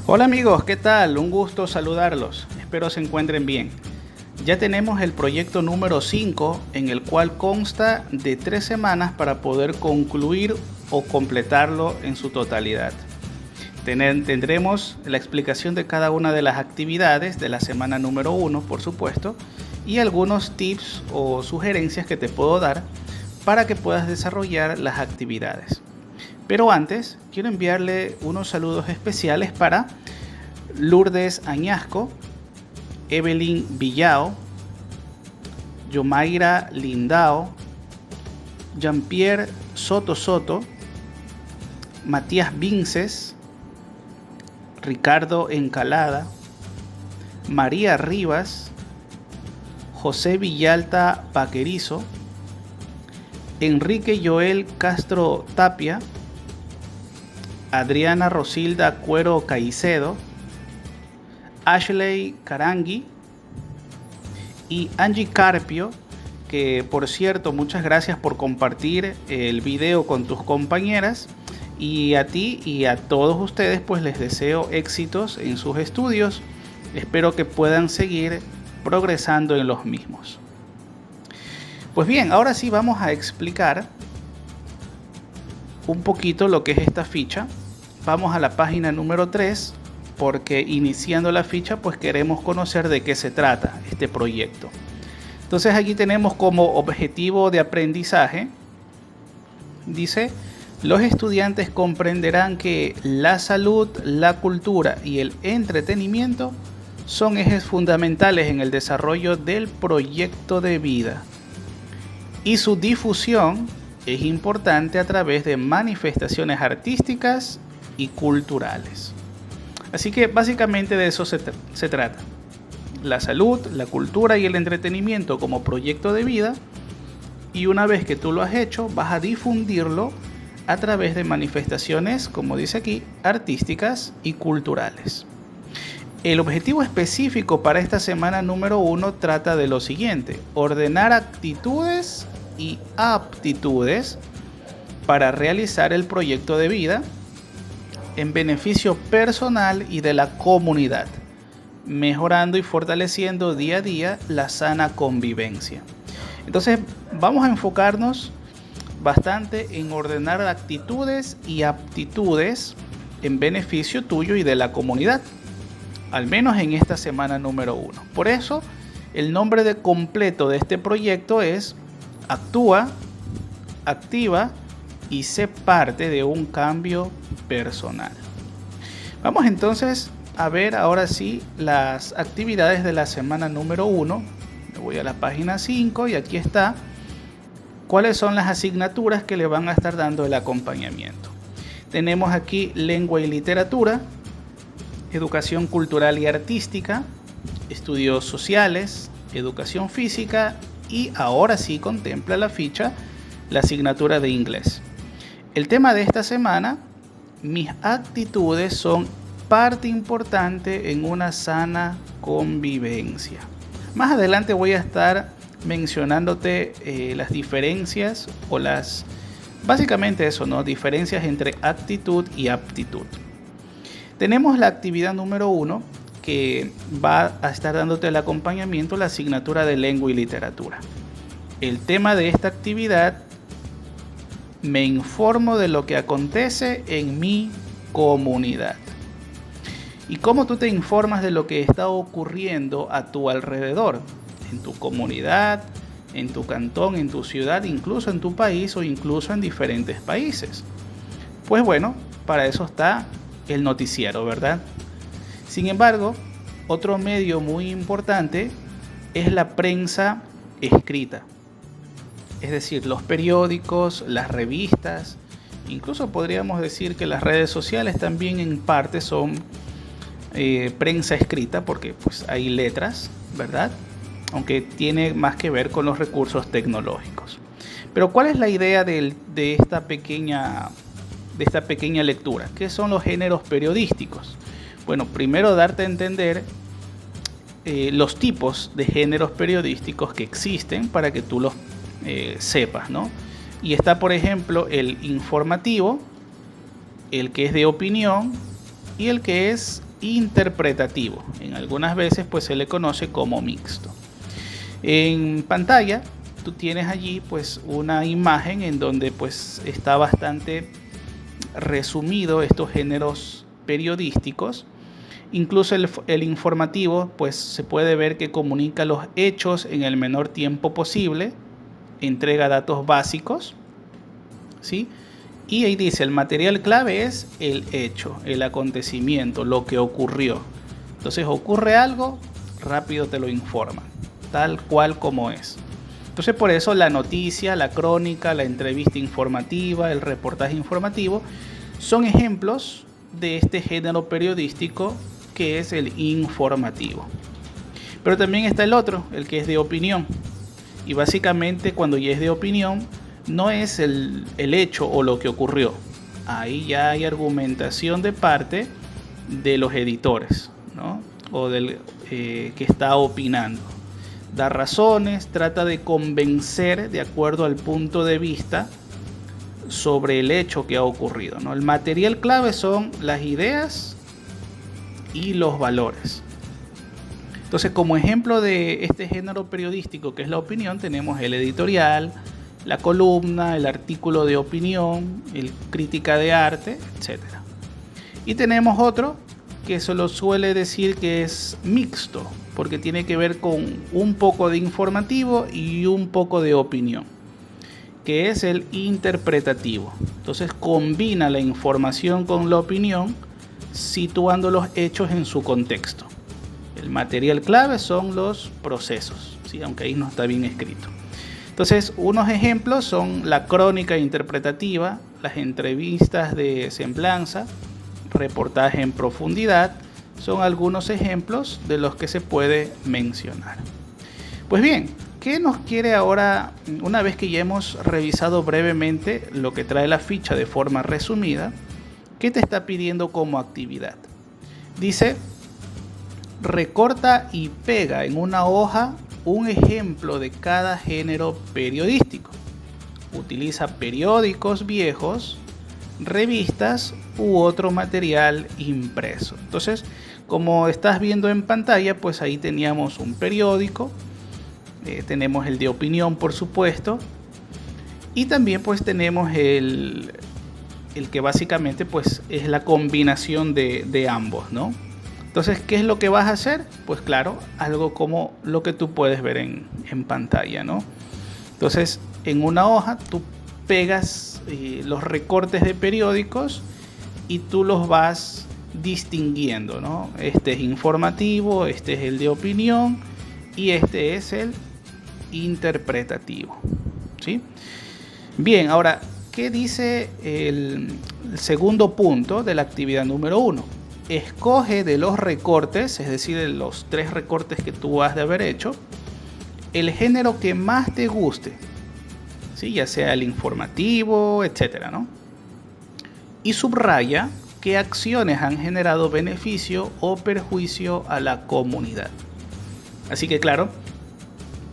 Hola amigos, ¿qué tal? Un gusto saludarlos. Espero se encuentren bien. Ya tenemos el proyecto número 5 en el cual consta de 3 semanas para poder concluir o completarlo en su totalidad. Tendremos la explicación de cada una de las actividades de la semana número 1, por supuesto, y algunos tips o sugerencias que te puedo dar para que puedas desarrollar las actividades. Pero antes, quiero enviarle unos saludos especiales para Lourdes Añasco, Evelyn Villao, Yomaira Lindao, Jean-Pierre Soto, Matías Vinces, Ricardo Encalada, María Rivas, José Villalta Paquerizo, Enrique Joel Castro Tapia, Adriana Rosilda Cuero Caicedo, Ashley Carangui y Angie Carpio, que por cierto, muchas gracias por compartir el video con tus compañeras, y a ti y a todos ustedes pues les deseo éxitos en sus estudios. Espero que puedan seguir progresando en los mismos. Pues bien, ahora sí vamos a explicar un poquito lo que es esta ficha. Vamos a la página número 3 porque iniciando la ficha pues queremos conocer de qué se trata este proyecto. Entonces aquí tenemos como objetivo de aprendizaje, dice: los estudiantes comprenderán que la salud, la cultura y el entretenimiento son ejes fundamentales en el desarrollo del proyecto de vida y su difusión es importante a través de manifestaciones artísticas y culturales. Así que básicamente de eso se trata. La salud, la cultura y el entretenimiento como proyecto de vida, y una vez que tú lo has hecho, vas a difundirlo a través de manifestaciones, como dice aquí, artísticas y culturales. El objetivo específico para esta semana número 1 trata de lo siguiente: ordenar actitudes y aptitudes para realizar el proyecto de vida en beneficio personal y de la comunidad, mejorando y fortaleciendo día a día la sana convivencia. Entonces vamos a enfocarnos bastante en ordenar actitudes y aptitudes en beneficio tuyo y de la comunidad, al menos en esta semana número 1. Por eso el nombre completo de este proyecto es Actúa, Activa y sé parte de un cambio personal. Vamos entonces a ver ahora sí las actividades de la semana número 1. Me voy a la página 5 y aquí está cuáles son las asignaturas que le van a estar dando el acompañamiento. Tenemos aquí lengua y literatura, educación cultural y artística, estudios sociales, educación física y ahora sí contempla la ficha la asignatura de inglés. El tema de esta semana: mis actitudes son parte importante en una sana convivencia. Más adelante voy a estar mencionándote las diferencias o básicamente eso, ¿no? Diferencias entre actitud y aptitud. Tenemos la actividad número 1 que va a estar dándote el acompañamiento, la asignatura de lengua y literatura. El tema de esta actividad: me informo de lo que acontece en mi comunidad. ¿Y cómo tú te informas de lo que está ocurriendo a tu alrededor? En tu comunidad, en tu cantón, en tu ciudad, incluso en tu país o incluso en diferentes países. Pues bueno, para eso está el noticiero, ¿verdad? Sin embargo, otro medio muy importante es la prensa escrita. Es decir, los periódicos, las revistas, incluso podríamos decir que las redes sociales también en parte son prensa escrita, porque pues hay letras, ¿verdad? Aunque tiene más que ver con los recursos tecnológicos. Pero ¿cuál es la idea de esta pequeña lectura? ¿Qué son los géneros periodísticos? Bueno, primero darte a entender los tipos de géneros periodísticos que existen para que tú los sepas, ¿no? Y está, por ejemplo, el informativo, el que es de opinión y el que es interpretativo. En algunas veces pues se le conoce como mixto. En pantalla tú tienes allí pues una imagen en donde pues está bastante resumido estos géneros periodísticos. Incluso el informativo pues se puede ver que comunica los hechos en el menor tiempo posible, entrega datos básicos, ¿sí? Y ahí dice, el material clave es el hecho, el acontecimiento, lo que ocurrió. Entonces ocurre algo, rápido te lo informan, tal cual como es. Entonces por eso la noticia, la crónica, la entrevista informativa, el reportaje informativo son ejemplos de este género periodístico que es el informativo. Pero también está el otro, el que es de opinión. Y básicamente cuando ya es de opinión, no es el hecho o lo que ocurrió. Ahí ya hay argumentación de parte de los editores, ¿no? O del que está opinando. Da razones, trata de convencer de acuerdo al punto de vista sobre el hecho que ha ocurrido, ¿no? El material clave son las ideas y los valores. Entonces, como ejemplo de este género periodístico que es la opinión, tenemos el editorial, la columna, el artículo de opinión, el crítica de arte, etc. Y tenemos otro que se lo suele decir que es mixto, porque tiene que ver con un poco de informativo y un poco de opinión, que es el interpretativo. Entonces combina la información con la opinión, situando los hechos en su contexto. El material clave son los procesos, ¿sí? Aunque ahí no está bien escrito. Entonces, unos ejemplos son la crónica interpretativa, las entrevistas de semblanza, reportaje en profundidad, son algunos ejemplos de los que se puede mencionar. Pues bien, ¿qué nos quiere ahora, una vez que ya hemos revisado brevemente lo que trae la ficha de forma resumida? ¿Qué te está pidiendo como actividad? Dice, recorta y pega en una hoja un ejemplo de cada género periodístico. Utiliza periódicos viejos, revistas u otro material impreso. Entonces, como estás viendo en pantalla, pues ahí teníamos un periódico, tenemos el de opinión, por supuesto, y también pues tenemos el que básicamente pues es la combinación de ambos, ¿no? Entonces, ¿qué es lo que vas a hacer? Pues claro, algo como lo que tú puedes ver en pantalla, ¿no? Entonces, en una hoja tú pegas los recortes de periódicos y tú los vas distinguiendo, ¿no? Este es informativo, este es el de opinión y este es el interpretativo, ¿sí? Bien, ahora, ¿qué dice el segundo punto de la actividad número 1? Escoge de los recortes, es decir, de los 3 recortes que tú has de haber hecho, el género que más te guste, ¿sí? Ya sea el informativo, etcétera, ¿no? Y subraya qué acciones han generado beneficio o perjuicio a la comunidad. Así que claro,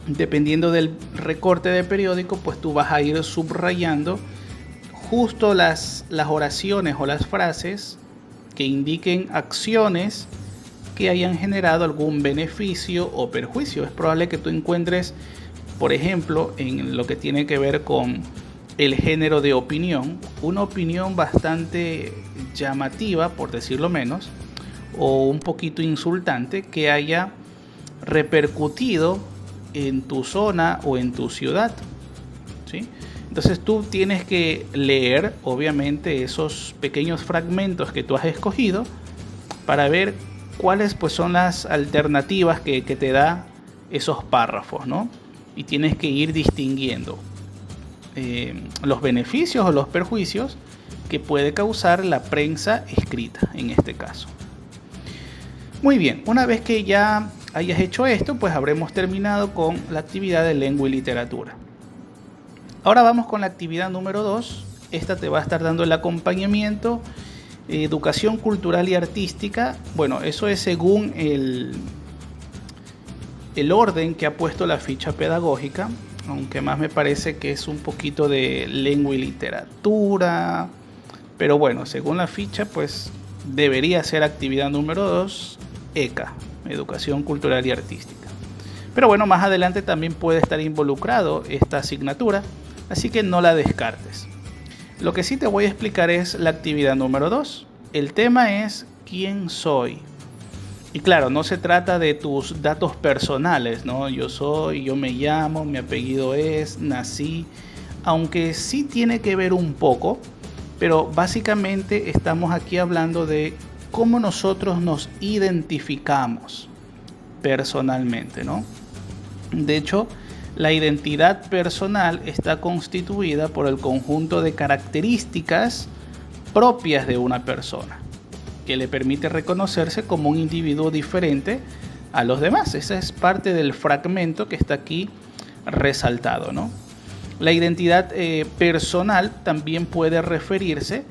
dependiendo del recorte de periódico, pues tú vas a ir subrayando justo las oraciones o las frases que indiquen acciones que hayan generado algún beneficio o perjuicio. Es probable que tú encuentres, por ejemplo, en lo que tiene que ver con el género de opinión, una opinión bastante llamativa, por decirlo menos, o un poquito insultante que haya repercutido en tu zona o en tu ciudad, ¿sí? Entonces tú tienes que leer, obviamente, esos pequeños fragmentos que tú has escogido para ver cuáles pues, son las alternativas que te da esos párrafos, ¿no? Y tienes que ir distinguiendo los beneficios o los perjuicios que puede causar la prensa escrita, en este caso. Muy bien, una vez que ya hayas hecho esto, pues habremos terminado con la actividad de lengua y literatura. Ahora vamos con la actividad número 2. Esta te va a estar dando el acompañamiento, educación cultural y artística. Bueno, eso es según el orden que ha puesto la ficha pedagógica, aunque más me parece que es un poquito de lengua y literatura. Pero bueno, según la ficha, pues debería ser actividad número 2, ECA, Educación Cultural y Artística. Pero bueno, más adelante también puede estar involucrado esta asignatura, así que no la descartes. Lo que sí te voy a explicar es la actividad número 2. El tema es ¿quién soy? Y claro, no se trata de tus datos personales, ¿no? Yo soy, yo me llamo, mi apellido es, nací, aunque sí tiene que ver un poco, pero básicamente estamos aquí hablando de cómo nosotros nos identificamos personalmente, ¿no? De hecho, la identidad personal está constituida por el conjunto de características propias de una persona, que le permite reconocerse como un individuo diferente a los demás. Esa es parte del fragmento que está aquí resaltado, ¿no? La identidad personal también puede referirse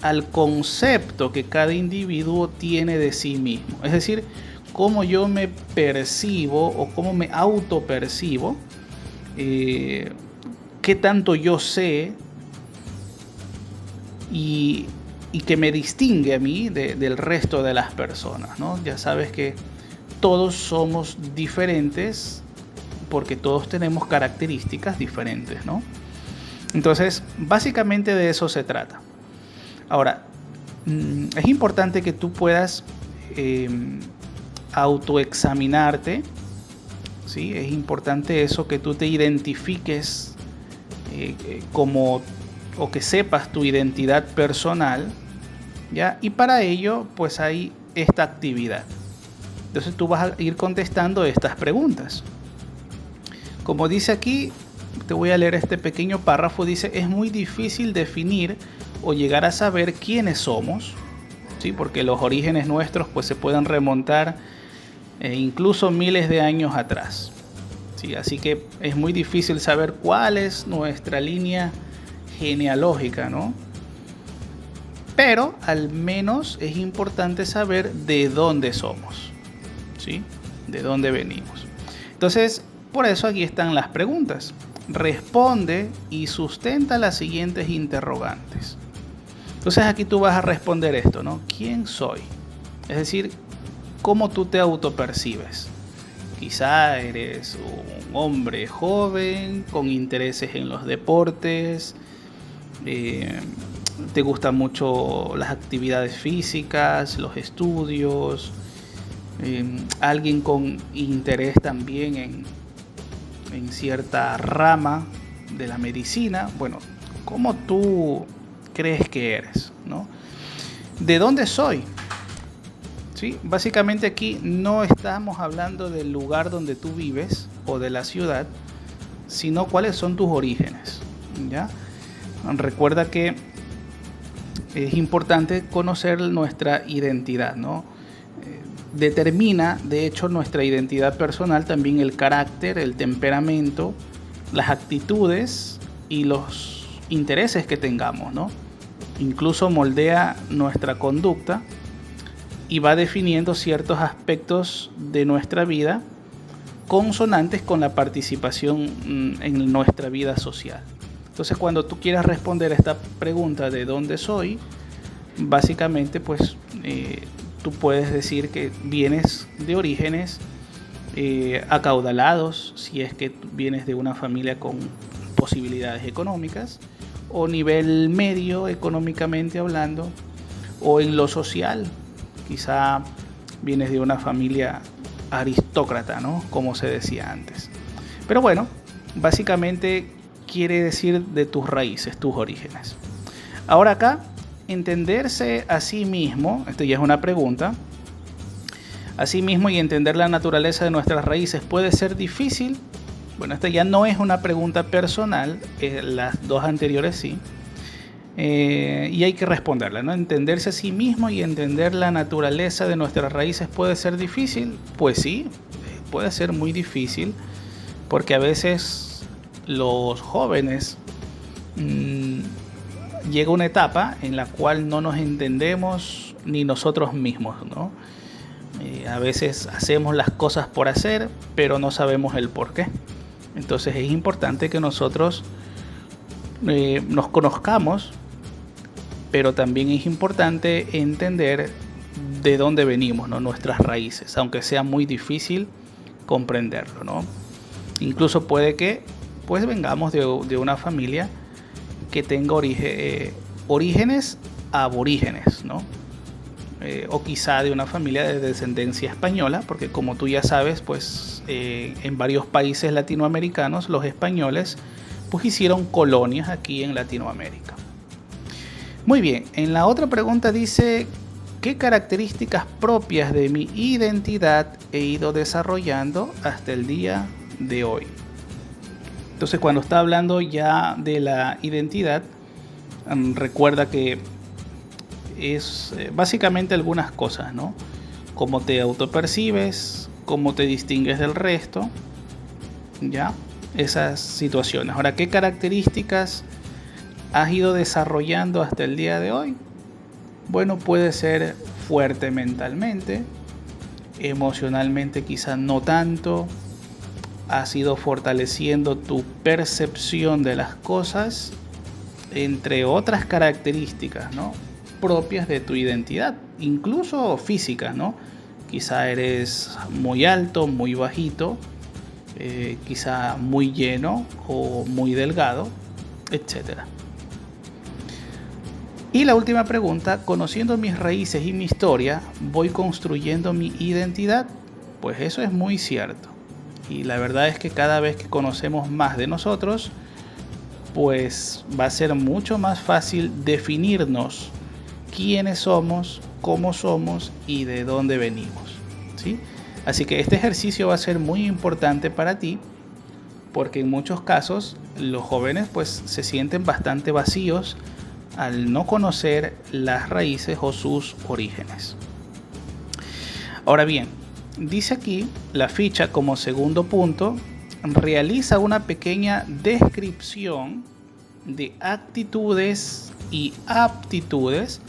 al concepto que cada individuo tiene de sí mismo. Es decir, cómo yo me percibo o cómo me autopercibo, qué tanto yo sé y que me distingue a mí del resto de las personas, ¿no? Ya sabes que todos somos diferentes porque todos tenemos características diferentes, ¿no? Entonces, básicamente de eso se trata. Ahora, es importante que tú puedas autoexaminarte, ¿sí? Es importante eso, que tú te identifiques como, o que sepas tu identidad personal, ¿ya? Y para ello, pues hay esta actividad. Entonces tú vas a ir contestando estas preguntas. Como dice aquí, te voy a leer este pequeño párrafo, dice, es muy difícil definir o llegar a saber quiénes somos, ¿sí? Porque los orígenes nuestros pues se pueden remontar incluso miles de años atrás, ¿sí? Así que es muy difícil saber cuál es nuestra línea genealógica, ¿no? Pero al menos es importante saber de dónde somos, ¿sí? De dónde venimos. Entonces, por eso aquí están las preguntas. Responde y sustenta las siguientes interrogantes. Entonces aquí tú vas a responder esto, ¿no? ¿Quién soy? Es decir, ¿cómo tú te autopercibes? Quizá eres un hombre joven, con intereses en los deportes, te gustan mucho las actividades físicas, los estudios, alguien con interés también en cierta rama de la medicina. Bueno, ¿cómo tú crees que eres, ¿no? ¿De dónde soy? ¿Sí? Básicamente aquí no estamos hablando del lugar donde tú vives o de la ciudad, sino cuáles son tus orígenes, ¿ya? Recuerda que es importante conocer nuestra identidad, ¿no? Determina, de hecho, nuestra identidad personal también el carácter, el temperamento, las actitudes y los intereses que tengamos, ¿no? Incluso moldea nuestra conducta y va definiendo ciertos aspectos de nuestra vida consonantes con la participación en nuestra vida social. Entonces, cuando tú quieras responder a esta pregunta de dónde soy, básicamente pues tú puedes decir que vienes de orígenes acaudalados, si es que vienes de una familia con posibilidades económicas, o nivel medio económicamente hablando, o en lo social, quizá vienes de una familia aristócrata, ¿no? Como se decía antes. Pero bueno, básicamente quiere decir de tus raíces, tus orígenes. Ahora acá, entenderse a sí mismo, esto ya es una pregunta, a sí mismo y entender la naturaleza de nuestras raíces puede ser difícil. Bueno, esta ya no es una pregunta personal, las dos anteriores sí, y hay que responderla, ¿no? Entenderse a sí mismo y entender la naturaleza de nuestras raíces puede ser difícil. Pues sí, puede ser muy difícil, porque a veces los jóvenes llega una etapa en la cual no nos entendemos ni nosotros mismos, ¿no? A veces hacemos las cosas por hacer, pero no sabemos el por qué. Entonces es importante que nosotros nos conozcamos pero también es importante entender de dónde venimos, ¿no? Nuestras raíces, aunque sea muy difícil comprenderlo, ¿no? Incluso puede que pues vengamos de una familia que tenga orígenes aborígenes, ¿no? O quizá de una familia de descendencia española, porque como tú ya sabes, pues en varios países latinoamericanos los españoles pues hicieron colonias aquí en Latinoamérica. Muy bien, en la otra pregunta dice: ¿qué características propias de mi identidad he ido desarrollando hasta el día de hoy? Entonces, cuando está hablando ya de la identidad, recuerda que es básicamente algunas cosas, ¿no? Cómo te autopercibes, cómo te distingues del resto, ¿ya? Esas situaciones. Ahora, ¿qué características has ido desarrollando hasta el día de hoy? Bueno, puede ser fuerte mentalmente, emocionalmente quizás no tanto, has ido fortaleciendo tu percepción de las cosas, entre otras características, ¿no? Propias de tu identidad, incluso físicas, ¿no? Quizá eres muy alto, muy bajito, quizá muy lleno o muy delgado, etcétera. Y la última pregunta: conociendo mis raíces y mi historia, ¿voy construyendo mi identidad? Pues eso es muy cierto. Y la verdad es que cada vez que conocemos más de nosotros, pues va a ser mucho más fácil definirnos quiénes somos, cómo somos y de dónde venimos, ¿sí? Así que este ejercicio va a ser muy importante para ti, porque en muchos casos los jóvenes pues se sienten bastante vacíos al no conocer las raíces o sus orígenes. Ahora bien, dice aquí la ficha como segundo punto: realiza una pequeña descripción de actitudes y aptitudes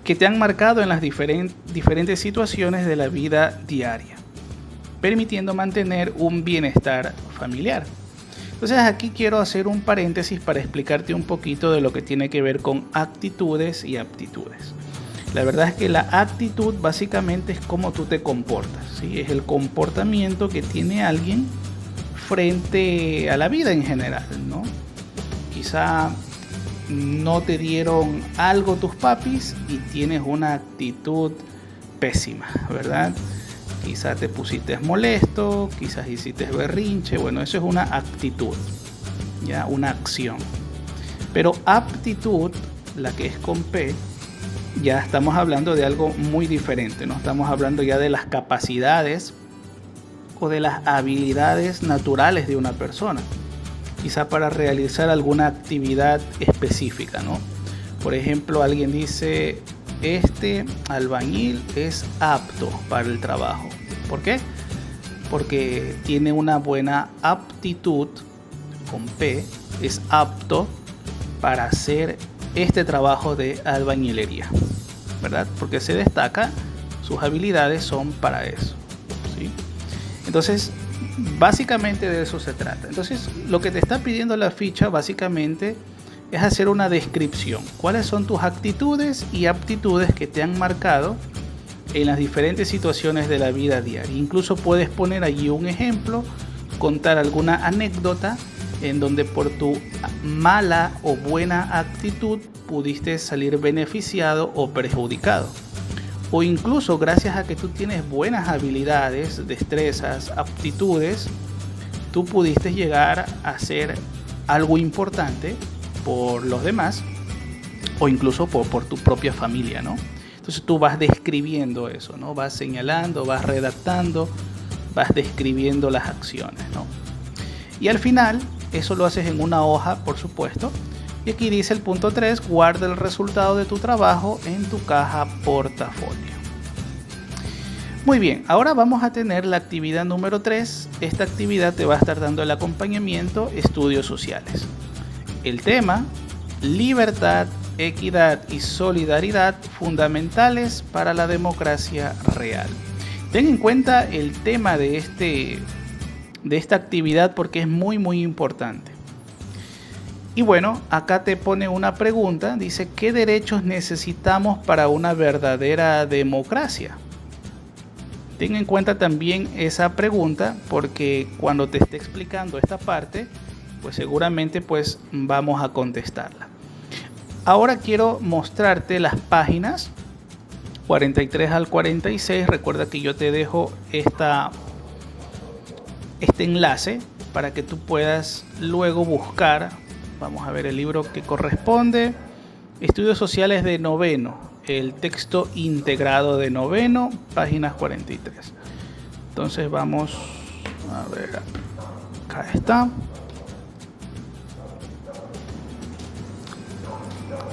que te han marcado en las diferentes situaciones de la vida diaria, permitiendo mantener un bienestar familiar. Entonces aquí quiero hacer un paréntesis para explicarte un poquito de lo que tiene que ver con actitudes y aptitudes. La verdad es que la actitud básicamente es cómo tú te comportas, ¿sí? Es el comportamiento que tiene alguien frente a la vida en general, ¿no? Quizá no te dieron algo tus papis y tienes una actitud pésima, ¿verdad? Quizá te pusiste molesto, quizás hiciste berrinche. Bueno, eso es una actitud, ya, una acción. Pero aptitud, la que es con P, ya estamos hablando de algo muy diferente, ¿no? Estamos hablando ya de las capacidades o de las habilidades naturales de una persona, quizá para realizar alguna actividad específica, ¿no? Por ejemplo, alguien dice: este albañil es apto para el trabajo. ¿Por qué? Porque tiene una buena aptitud, con P, es apto para hacer este trabajo de albañilería, ¿verdad? Porque se destaca, sus habilidades son para eso, ¿sí? Entonces, básicamente de eso se trata. Entonces, lo que te está pidiendo la ficha básicamente es hacer una descripción. ¿Cuáles son tus actitudes y aptitudes que te han marcado en las diferentes situaciones de la vida diaria? Incluso puedes poner allí un ejemplo, contar alguna anécdota en donde por tu mala o buena actitud pudiste salir beneficiado o perjudicado. O incluso gracias a que tú tienes buenas habilidades, destrezas, aptitudes, tú pudiste llegar a hacer algo importante por los demás o incluso por tu propia familia, ¿no? Entonces tú vas describiendo eso, ¿no? Vas señalando, vas redactando, vas describiendo las acciones, ¿no? Y al final, eso lo haces en una hoja, por supuesto. Y aquí dice el punto 3, guarda el resultado de tu trabajo en tu caja portafolio. Muy bien, ahora vamos a tener la actividad número 3. Esta actividad te va a estar dando el acompañamiento estudios sociales. El tema: libertad, equidad y solidaridad fundamentales para la democracia real. Ten en cuenta el tema de esta actividad porque es muy importante. Y bueno, acá te pone una pregunta, dice, ¿qué derechos necesitamos para una verdadera democracia? Ten en cuenta también esa pregunta porque cuando te esté explicando esta parte, pues seguramente pues vamos a contestarla. Ahora quiero mostrarte las páginas 43 al 46. Recuerda que yo te dejo este enlace para que tú puedas luego buscar. Vamos a ver el libro que corresponde. Estudios sociales de noveno. El texto integrado de noveno, páginas 43. Entonces vamos a ver. Acá está.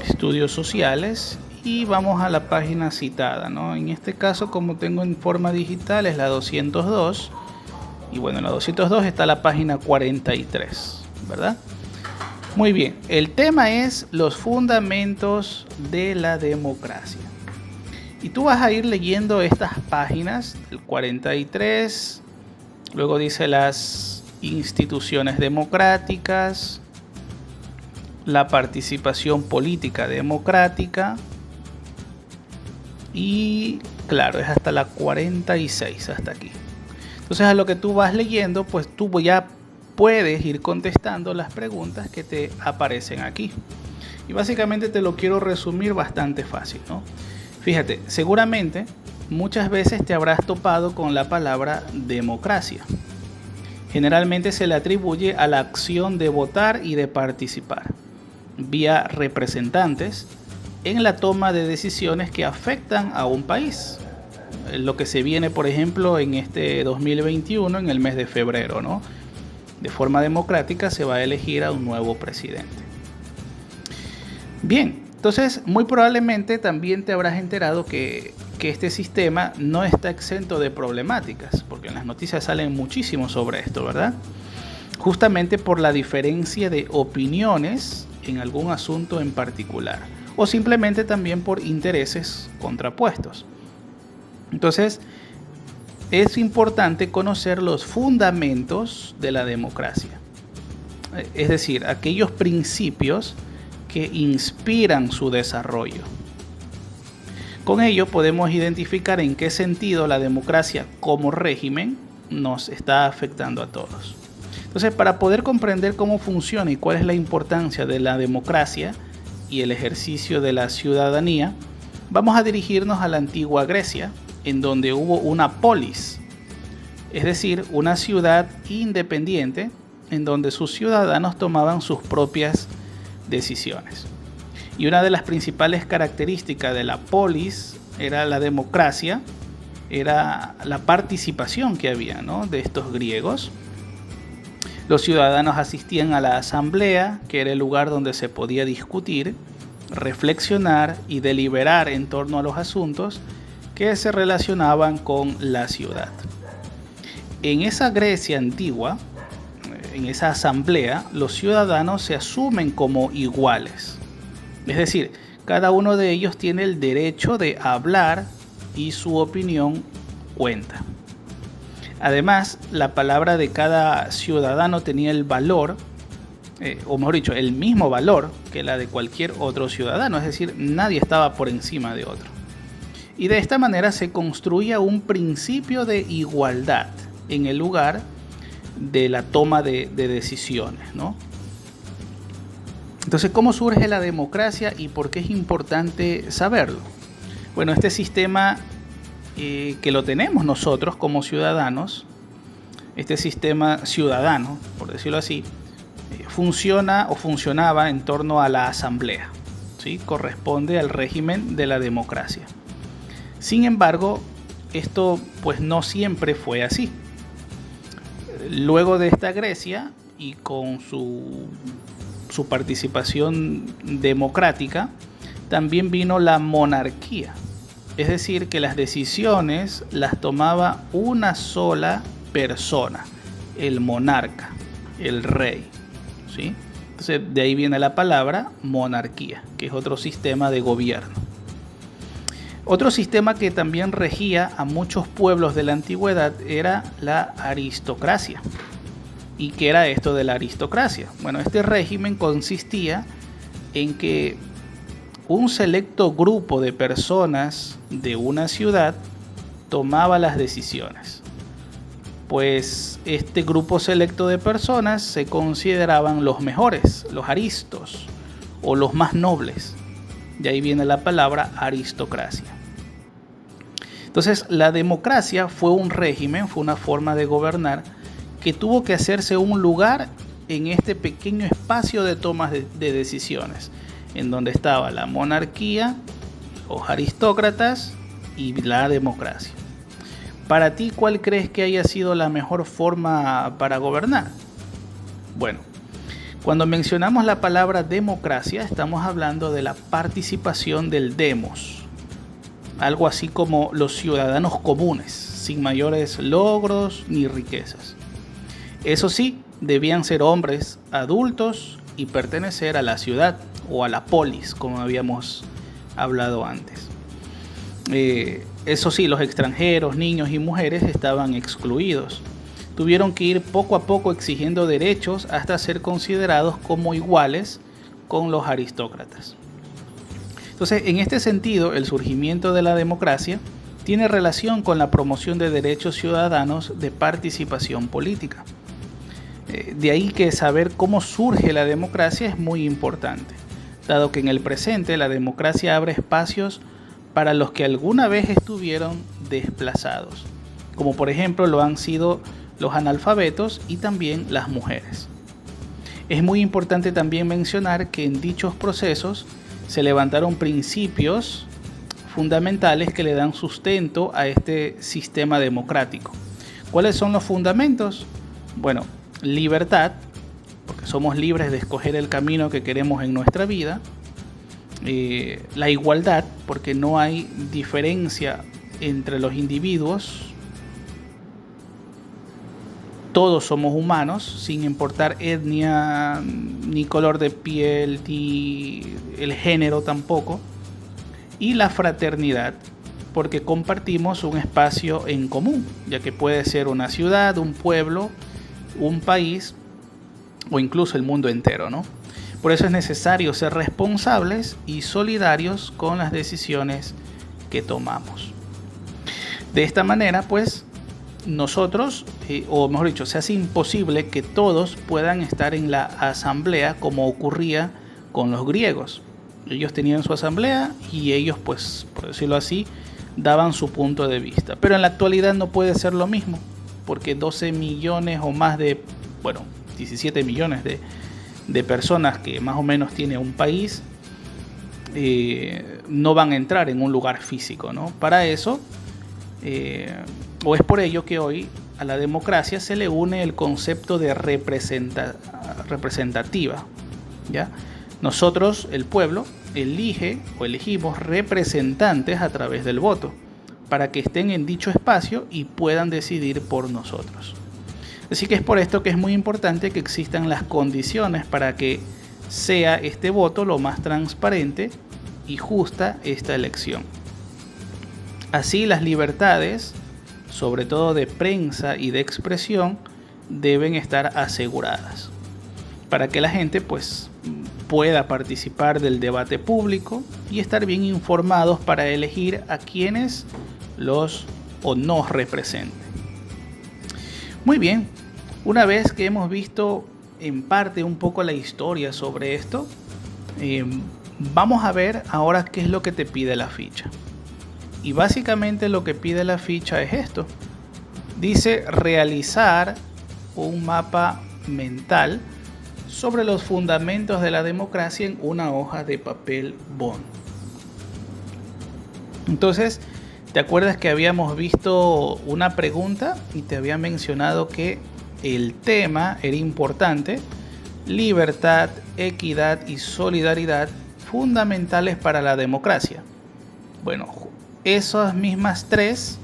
Estudios sociales. Y vamos a la página citada, ¿no? En este caso, como tengo en forma digital, es la 202. Y bueno, en la 202 está la página 43, ¿verdad? Muy bien, el tema es los fundamentos de la democracia. Y tú vas a ir leyendo estas páginas, el 43, luego dice las instituciones democráticas, la participación política democrática, y claro, es hasta la 46, hasta aquí. Entonces a lo que tú vas leyendo, pues tú ya puedes ir contestando las preguntas que te aparecen aquí. Y básicamente te lo quiero resumir bastante fácil, ¿no? Fíjate, seguramente muchas veces te habrás topado con la palabra democracia. Generalmente se le atribuye a la acción de votar y de participar vía representantes en la toma de decisiones que afectan a un país. Lo que se viene, por ejemplo, en este 2021, en el mes de febrero, ¿no? De forma democrática se va a elegir a un nuevo presidente. Bien, entonces muy probablemente también te habrás enterado que este sistema no está exento de problemáticas, porque en las noticias salen muchísimo sobre esto, ¿verdad? Justamente por la diferencia de opiniones en algún asunto en particular, o simplemente también por intereses contrapuestos. Entonces, es importante conocer los fundamentos de la democracia, es decir, aquellos principios que inspiran su desarrollo. Con ello podemos identificar en qué sentido la democracia como régimen nos está afectando a todos. Entonces, para poder comprender cómo funciona y cuál es la importancia de la democracia y el ejercicio de la ciudadanía, vamos a dirigirnos a la antigua Grecia, en donde hubo una polis, es decir, una ciudad independiente en donde sus ciudadanos tomaban sus propias decisiones. Y una de las principales características de la polis era la democracia, era la participación que había, ¿no?, de estos griegos. Los ciudadanos asistían a la asamblea, que era el lugar donde se podía discutir, reflexionar y deliberar en torno a los asuntos que se relacionaban con la ciudad. En esa Grecia antigua, en esa asamblea, los ciudadanos se asumen como iguales. Es decir, cada uno de ellos tiene el derecho de hablar y su opinión cuenta. Además, la palabra de cada ciudadano tenía el valor, o mejor dicho, el mismo valor que la de cualquier otro ciudadano, es decir, nadie estaba por encima de otro. Y de esta manera se construía un principio de igualdad en el lugar de la toma de decisiones, ¿no? Entonces, ¿cómo surge la democracia y por qué es importante saberlo? Bueno, este sistema que lo tenemos nosotros como ciudadanos, este sistema ciudadano, por decirlo así, funciona o funcionaba en torno a la asamblea, ¿sí? Corresponde al régimen de la democracia. Sin embargo, esto pues no siempre fue así. Luego de esta Grecia y con su participación democrática, también vino la monarquía. Es decir, que las decisiones las tomaba una sola persona, el monarca, el rey, ¿sí? Entonces, de ahí viene la palabra monarquía, que es otro sistema de gobierno. Otro sistema que también regía a muchos pueblos de la antigüedad era la aristocracia. ¿Y qué era esto de la aristocracia? Bueno, este régimen consistía en que un selecto grupo de personas de una ciudad tomaba las decisiones. Pues este grupo selecto de personas se consideraban los mejores, los aristos o los más nobles. De ahí viene la palabra aristocracia. Entonces, la democracia fue un régimen, fue una forma de gobernar que tuvo que hacerse un lugar en este pequeño espacio de tomas de decisiones, en donde estaba la monarquía, los aristócratas y la democracia. Para ti, ¿cuál crees que haya sido la mejor forma para gobernar? Bueno, cuando mencionamos la palabra democracia, estamos hablando de la participación del demos, algo así como los ciudadanos comunes, sin mayores logros ni riquezas. Eso sí, debían ser hombres adultos y pertenecer a la ciudad o a la polis, como habíamos hablado antes. Eso sí, los extranjeros, niños y mujeres estaban excluidos. Tuvieron que ir poco a poco exigiendo derechos hasta ser considerados como iguales con los aristócratas. Entonces, en este sentido, el surgimiento de la democracia tiene relación con la promoción de derechos ciudadanos de participación política. De ahí que saber cómo surge la democracia es muy importante, dado que en el presente la democracia abre espacios para los que alguna vez estuvieron desplazados, como por ejemplo lo han sido los analfabetos y también las mujeres. Es muy importante también mencionar que en dichos procesos se levantaron principios fundamentales que le dan sustento a este sistema democrático. ¿Cuáles son los fundamentos? Bueno, libertad, porque somos libres de escoger el camino que queremos en nuestra vida. La igualdad, porque no hay diferencia entre los individuos. Todos somos humanos, sin importar etnia, ni color de piel, ni el género tampoco. Y la fraternidad, porque compartimos un espacio en común, ya que puede ser una ciudad, un pueblo, un país o incluso el mundo entero, ¿no? Por eso es necesario ser responsables y solidarios con las decisiones que tomamos. De esta manera, pues, nosotros, o mejor dicho, se hace imposible que todos puedan estar en la asamblea como ocurría con los griegos. Ellos tenían su asamblea y ellos, pues, por decirlo así, daban su punto de vista. Pero en la actualidad no puede ser lo mismo, porque 12 millones o más de, 17 millones de personas que más o menos tiene un país, no van a entrar en un lugar físico, ¿no? Para eso, o es por ello que hoy a la democracia se le une el concepto de representativa, ¿ya? Nosotros, el pueblo, elegimos representantes a través del voto para que estén en dicho espacio y puedan decidir por nosotros. Así que es por esto que es muy importante que existan las condiciones para que sea este voto lo más transparente y justa esta elección. Así las libertades, sobre todo de prensa y de expresión, deben estar aseguradas para que la gente pues pueda participar del debate público y estar bien informados para elegir a quienes los o nos representen. Muy bien, una vez que hemos visto en parte un poco la historia sobre esto, vamos a ver ahora qué es lo que te pide la ficha. Y básicamente lo que pide la ficha es esto. Dice realizar un mapa mental sobre los fundamentos de la democracia en una hoja de papel bond. Entonces, ¿te acuerdas que habíamos visto una pregunta y te había mencionado que el tema era importante? Libertad, equidad y solidaridad fundamentales para la democracia. Bueno, esas mismas tres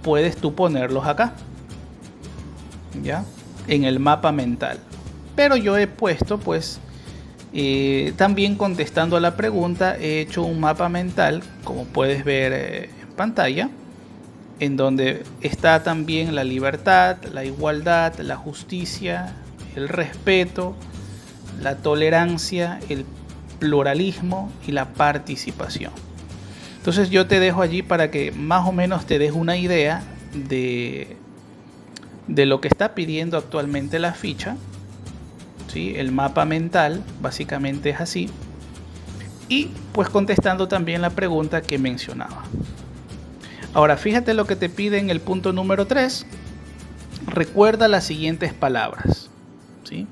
puedes tú ponerlos acá, ¿ya? En el mapa mental. Pero yo he puesto, pues, también contestando a la pregunta, he hecho un mapa mental, como puedes ver en pantalla, en donde está también la libertad, la igualdad, la justicia, el respeto, la tolerancia, el pluralismo y la participación. Entonces yo te dejo allí para que más o menos te des una idea de lo que está pidiendo actualmente la ficha, ¿sí? El mapa mental básicamente es así. Y pues contestando también la pregunta que mencionaba. Ahora fíjate lo que te pide en el punto número 3. Recuerda las siguientes palabras, ¿sí?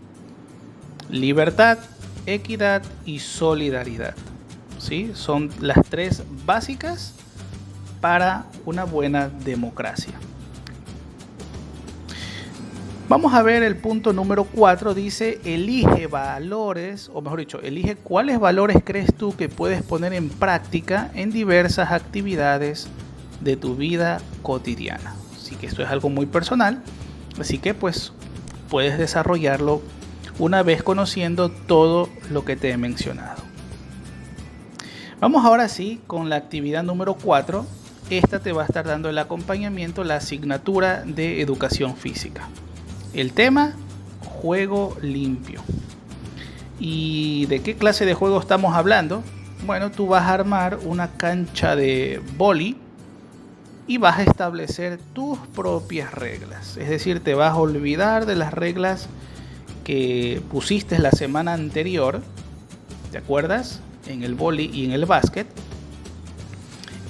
Libertad, equidad y solidaridad, ¿sí? Son las 3 básicas para una buena democracia. Vamos a ver el punto número 4, dice elige valores, o mejor dicho, elige cuáles valores crees tú que puedes poner en práctica en diversas actividades de tu vida cotidiana. Así que esto es algo muy personal, así que pues puedes desarrollarlo una vez conociendo todo lo que te he mencionado. Vamos ahora sí con la actividad número 4. Esta te va a estar dando el acompañamiento, la asignatura de educación física. El tema, juego limpio. ¿Y de qué clase de juego estamos hablando? Bueno, tú vas a armar una cancha de vóley y vas a establecer tus propias reglas. Es decir, te vas a olvidar de las reglas que pusiste la semana anterior, ¿te acuerdas? En el vóley y en el básquet.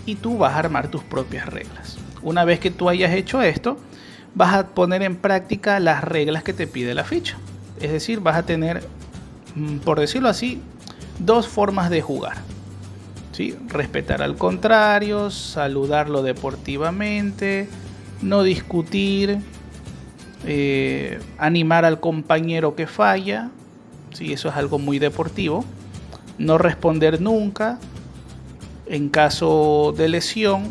Y tú vas a armar tus propias reglas. Una vez que tú hayas hecho esto, vas a poner en práctica las reglas que te pide la ficha. Es decir, vas a tener, por decirlo así, 2 formas de jugar, ¿sí? Respetar al contrario, saludarlo deportivamente, no discutir, animar al compañero que falla, ¿sí? Eso es algo muy deportivo. No responder nunca. En caso de lesión,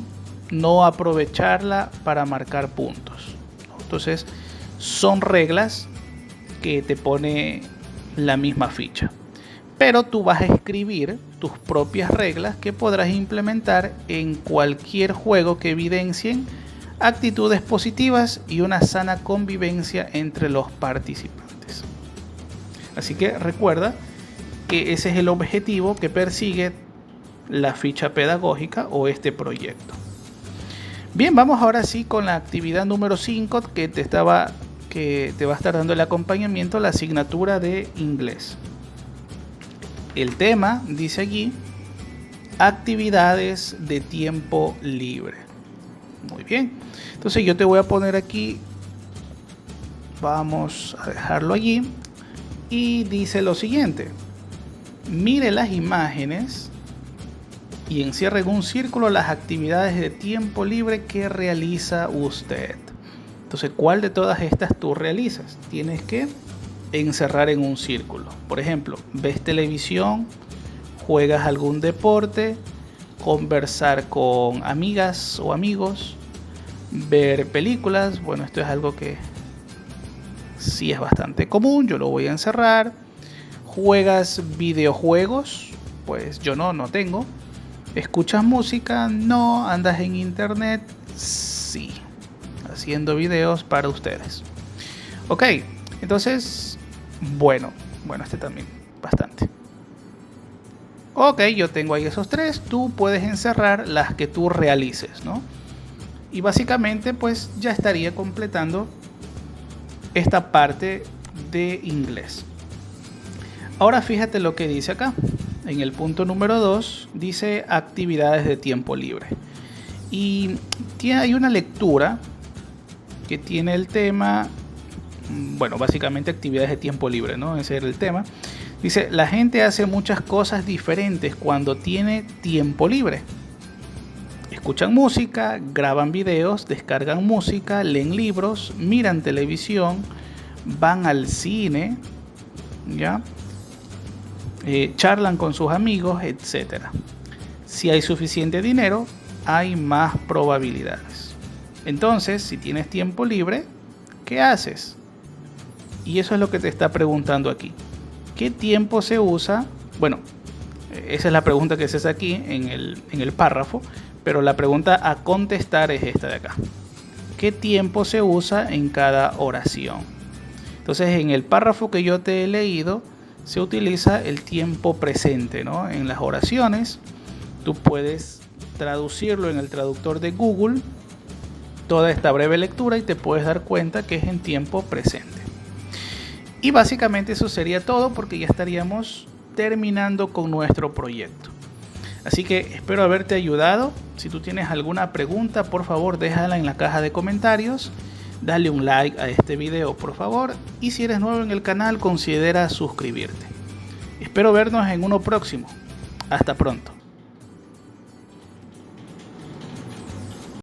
no aprovecharla para marcar puntos. Entonces, son reglas que te pone la misma ficha. Pero tú vas a escribir tus propias reglas que podrás implementar en cualquier juego que evidencien actitudes positivas y una sana convivencia entre los participantes. Así que recuerda que ese es el objetivo que persigue la ficha pedagógica o este proyecto. Bien, vamos ahora sí con la actividad número 5 que te va a estar dando el acompañamiento, la asignatura de inglés. El tema dice allí, actividades de tiempo libre. Muy bien, entonces yo te voy a poner aquí, vamos a dejarlo allí, y dice lo siguiente: mire las imágenes y encierre en un círculo las actividades de tiempo libre que realiza usted. Entonces, ¿cuál de todas estas tú realizas? Tienes que encerrar en un círculo. Por ejemplo, ves televisión, juegas algún deporte, conversar con amigas o amigos, ver películas. Bueno, esto es algo que sí es bastante común, yo lo voy a encerrar. Juegas videojuegos, pues yo no tengo. ¿Escuchas música? No. ¿Andas en internet? Sí. Haciendo videos para ustedes. Ok, entonces, bueno, este también, bastante. Ok, yo tengo ahí esos 3. Tú puedes encerrar las que tú realices, ¿no? Y básicamente, pues ya estaría completando esta parte de inglés. Ahora fíjate lo que dice acá. En el punto número 2 dice actividades de tiempo libre. Y hay una lectura que tiene el tema, bueno, básicamente actividades de tiempo libre, ¿no? Ese era el tema. Dice, la gente hace muchas cosas diferentes cuando tiene tiempo libre. Escuchan música, graban videos, descargan música, leen libros, miran televisión, van al cine, ¿ya? Charlan con sus amigos, etc. Si hay suficiente dinero, hay más probabilidades. Entonces, si tienes tiempo libre, ¿qué haces? Y eso es lo que te está preguntando aquí. ¿Qué tiempo se usa? Bueno, esa es la pregunta que se hace aquí en el párrafo, pero la pregunta a contestar es esta de acá. ¿Qué tiempo se usa en cada oración? Entonces, en el párrafo que yo te he leído, se utiliza el tiempo presente, ¿no? En las oraciones, tú puedes traducirlo en el traductor de Google, toda esta breve lectura, y te puedes dar cuenta que es en tiempo presente. Y básicamente eso sería todo, porque ya estaríamos terminando con nuestro proyecto. Así que espero haberte ayudado. Si tú tienes alguna pregunta, por favor déjala en la caja de comentarios. Dale un like a este video, por favor. Y si eres nuevo en el canal, considera suscribirte. Espero vernos en uno próximo. Hasta pronto.